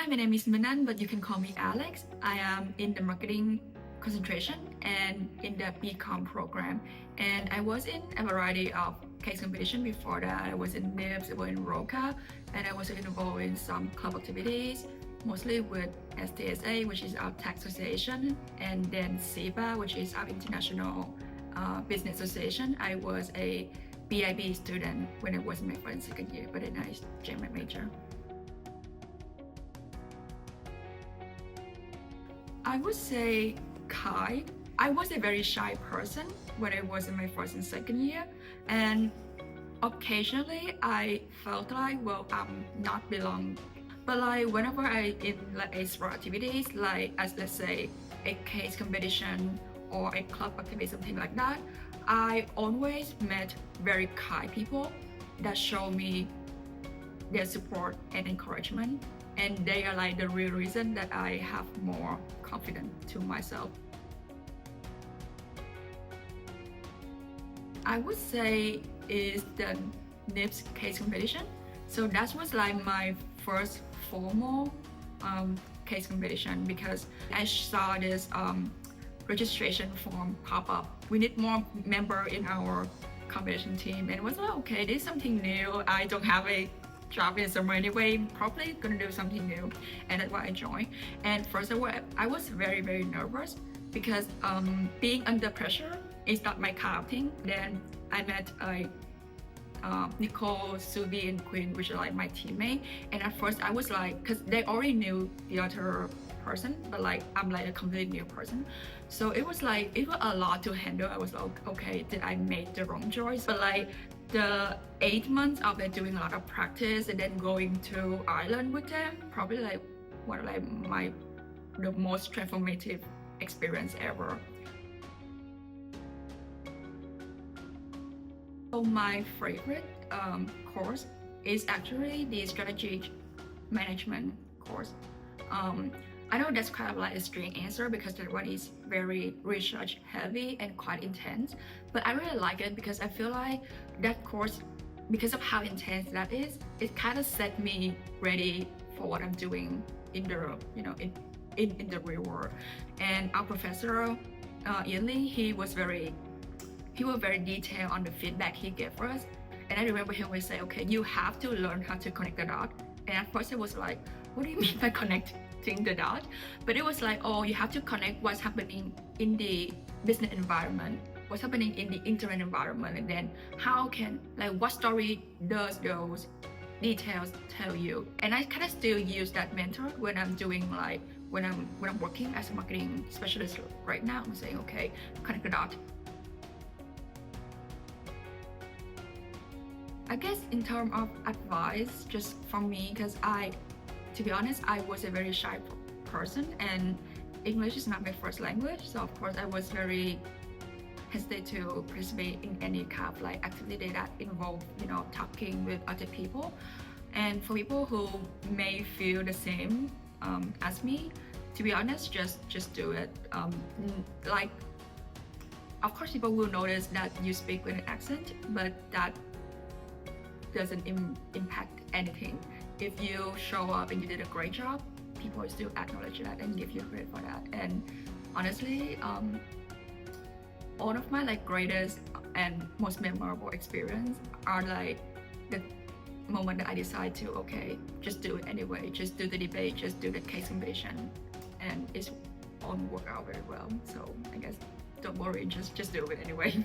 Hi, my name is Manan, but you can call me Alex. I am in the marketing concentration and in the BCom program. And I was in a variety of case competition before that. I was in NIBS, I was in ROCA, and I was involved in some club activities, mostly with STSA, which is our tax association, and then SIBA, which is our international business association. I was a BIB student when I was in my first and second year, but then I changed my major. I would say kind. I was a very shy person when I was in my first and second year, and occasionally I felt like, well, I'm not belong. But like whenever I in like a sport activities, like as let's say a case competition or a club activity, something like that, I always met very kind people that show me their support and encouragement, and they are like the real reason that I have more confidence to myself. I would say is the NIBS case competition. So that was like my first formal case competition, because I saw this registration form pop up. We need more member in our competition team, and it was like, okay, this is something new. I don't have a job in somewhere anyway, probably gonna do something new, and that's why I joined. And first of all, I was very nervous because being under pressure is not my kind of thing. Then I met Nicole, Subi, and Quinn, which are like my teammate. And at first I was like, because they already knew the other person, but like I'm like a completely new person. So it was like, it was a lot to handle. I was like, okay, did I make the wrong choice? But like the 8 months of like doing a lot of practice and then going to Ireland with them, probably like one of like the most transformative experience ever. So my favorite course is actually the strategic management course. I know that's kind of like a strange answer because that one is very research heavy and quite intense, but I really like it because I feel like that course, because of how intense that is, it kind of set me ready for what I'm doing in the in the real world. And our professor Ian Lee, he was very detailed on the feedback he gave us. And I remember he always say, okay, you have to learn how to connect the dot. And at first I was like, what do you mean by connecting the dot? But it was like, oh, you have to connect what's happening in the business environment, what's happening in the internet environment, and then how can, like, what story does those details tell you? And I kind of still use that mentor when I'm doing like, when I'm working as a marketing specialist right now. I'm saying, okay, connect the dot. I guess in terms of advice, just from me, because to be honest, I was a very shy person and English is not my first language. So of course I was very hesitant to participate in any kind of like activity that involved, talking with other people. And for people who may feel the same as me, to be honest, just do it. Like, of course people will notice that you speak with an accent, but that doesn't impact anything. If you show up and you did a great job, people will still acknowledge that and give you credit for that. And honestly, all of my like greatest and most memorable experience are like the moment that I decide to, okay, just do it anyway, just do the debate, just do the case competition, and it's all worked out very well. So I guess don't worry, just do it anyway.